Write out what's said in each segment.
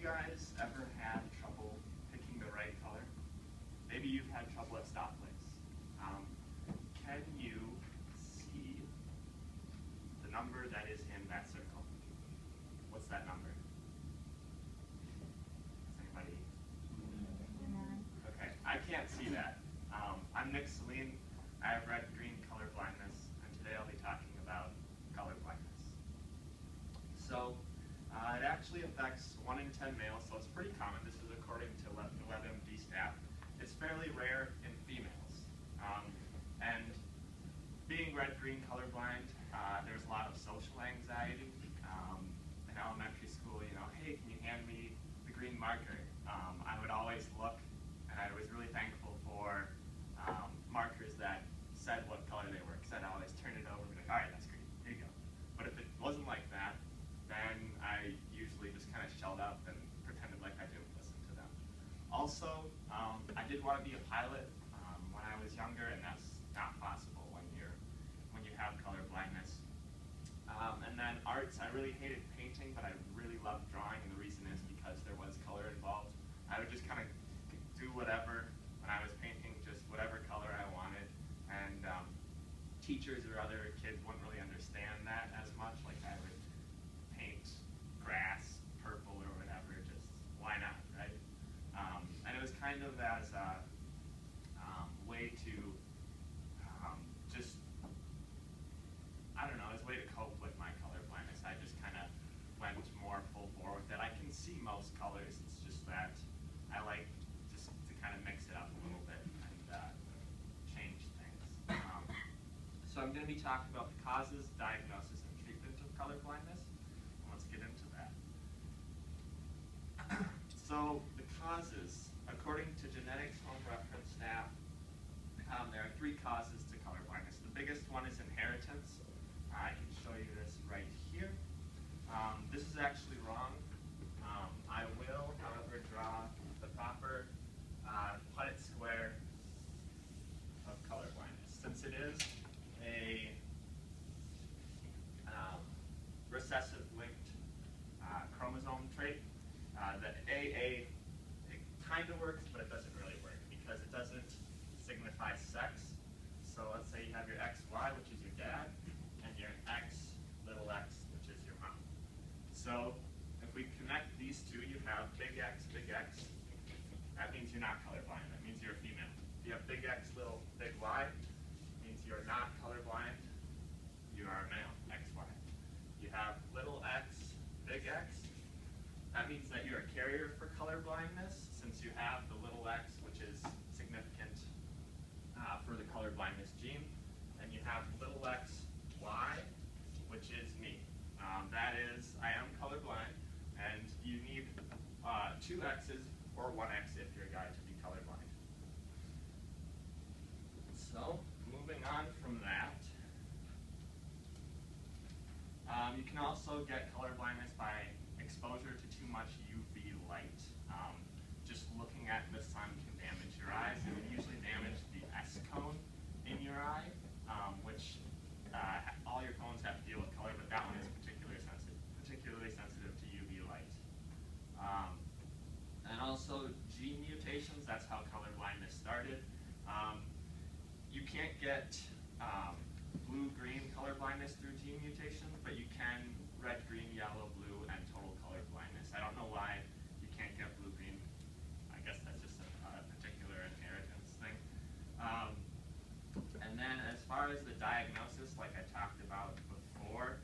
guys ever had trouble picking the right color? Maybe you've had trouble at stoplights. Can you see the number that is in that circle? What's that number? Does anybody? Okay, I can't see that. I'm Nick Sallen. I have red-green color blindness, and today I'll be talking about color blindness. So, it actually affects 1 in 10 males, so it's pretty common. This is according to the WebMD staff. It's fairly rare in females. And being red-green colorblind, there's a lot of social anxiety. In elementary school, hey, can you hand me the green marker? I would always look, and I was really thankful for markers that said what color they were, because I'd always turn it over and be like, all right, that's green, here you go. But if it wasn't like that, then I usually just kind of shelled up and pretended like I didn't listen to them. Also, I did want to be a pilot when I was younger, and that's not possible when you have color blindness. And then arts, I really hated painting, but I really loved drawing, and the reason is because there was color involved. I would just kind of do whatever when I was painting, just whatever color I wanted, and teachers or other kids wouldn't really understand that as much. Like I would paint grass purple or whatever, just why not, right? And it was kind of as a way to just, I don't know, as a way to cope with my color blindness. I just kind of went more full bore with it. I can see most colors, it's just that I like just to kind of mix it up a little bit and change things. So I'm going to be talking about the causes, diagnosis, and treatment of color blindness. Let's get into that. So the causes, according to genetics home reference staff, there are 3 causes to color blindness. The biggest one is inheritance. I can show you this right here. This is actually wrong. I will, however, draw the proper Punnett square of color blindness. Since it is a recessive linked chromosome trait, the AA, it kind of works, but it doesn't really work because it doesn't signify sex. So let's say you have your XY, which is your dad, and your X, little x, which is your mom. So if we connect these two, you have big X, that means you're not colorblind. That means you're a female. If you have big X, little big Y, it means you're not colorblind. You are a male, XY. You have little x, big X, that means that you're a carrier for color blindness, since you have the little x, which is significant for the color blindness gene. And you have little x, y, which is me. That is, I am colorblind, and you need 2 x's or 1 x if you're a guy to be colorblind. So, moving on from that, you can also get color blindness by exposure to too much UV light. Just looking at the sun can damage your eyes. It would usually damage the S cone in your eye, which all your cones have to deal with color, but that one is particularly sensitive to UV light. And also gene mutations, that's how color blindness started. You can't get blue-green color blindness through gene mutation, but you can red, green, yellow, blue, and total color blindness. I don't know why you can't get blue-green. I guess that's just a particular inheritance thing. And then as far as the diagnosis, like I talked about before,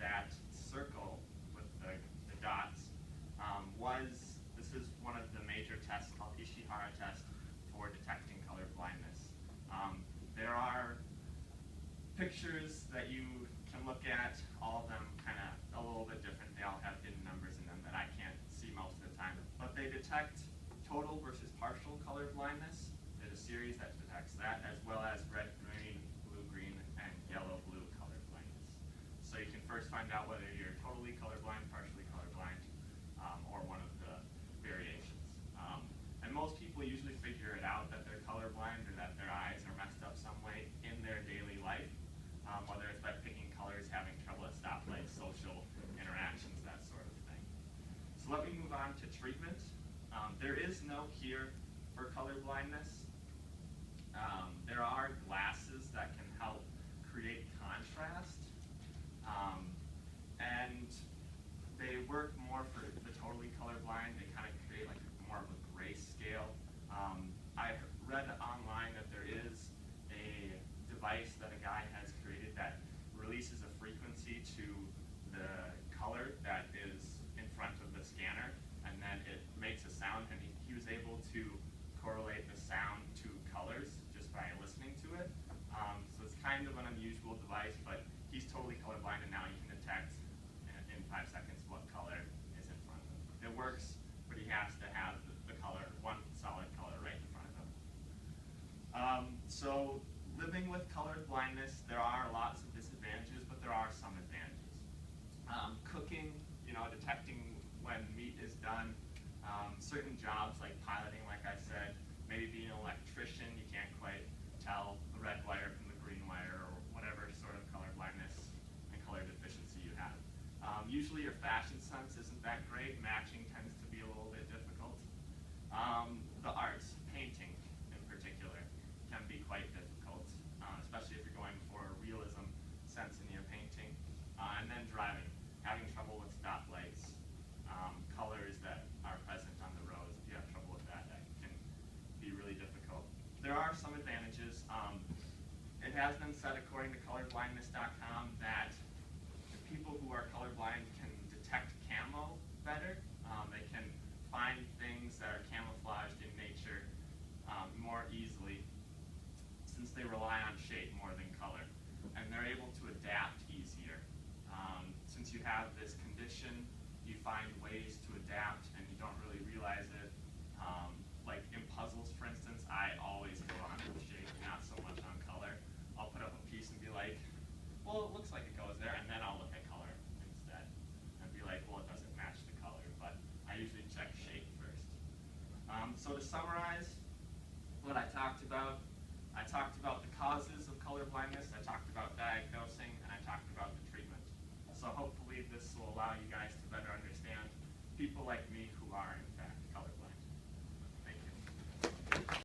that circle with the dots this is one of the major tests called Ishihara test for detecting color blindness. There are pictures that you can look at, all of them kind of a little bit different. They all have hidden numbers in them that I can't see most of the time. But they detect total versus partial color blindness. There's a series that detects that, as well as red, green, blue-green, and yellow-blue color blindness. So you can first find out whether you're totally colorblind, partially colorblind, or one of the variations. And most people usually figure it out that they're colorblind or that their eyes are messed up some way in their daily life, whether it's by picking colors, having trouble at stoplights, social interactions, that sort of thing. So let me move on to treatment. There is no cure for color blindness. There are glasses that can help create contrast, and they work more for the totally colorblind. They kind of create like more of a grayscale. I read online that there is a device that a guy has created that releases a frequency to the color that is in front of the scanner, and then it makes a sound, and he was able to correlate the sound to colors just by listening to it. So it's kind of an unusual device, but he's totally colorblind, and now he can detect in 5 seconds what color is in front of him. It works, but he has to have the color, one solid color right in front of him. So living with colored blindness, there are lots of disadvantages, but there are some advantages. Cooking, detecting when meat is done. Certain jobs like piloting, like I said, maybe being an electrician, you can't quite tell the red wire from the green wire, or whatever sort of color blindness and color deficiency you have. Usually your fashion sense isn't that great. Matching tends to be a little bit difficult. The arts, painting in particular, can be quite difficult, especially if you're going for a realism sense in your painting. And then driving, having trouble with stoplights, colors that are present on the roads. If you have trouble with that, that can be really difficult. There are some advantages. It has been said, according to colorblindness.com, that people who are colorblind can detect camo better. They can find things that are camouflaged in nature more easily, since they rely on shape more than color. And they're able to adapt easier. Since you have this condition, you find ways to adapt, and you don't really realize it. Like in puzzles, for instance, I always go on shape, not so much on color. I'll put up a piece and be like, well, it looks like it goes there, and then I'll look at color instead and be like, well, it doesn't match the color, but I usually check shape first. So to summarize what I talked about the causes of color blindness, I talked about diagnosing, and I talked about the treatment. So hopefully this will allow you guys to better understand people like me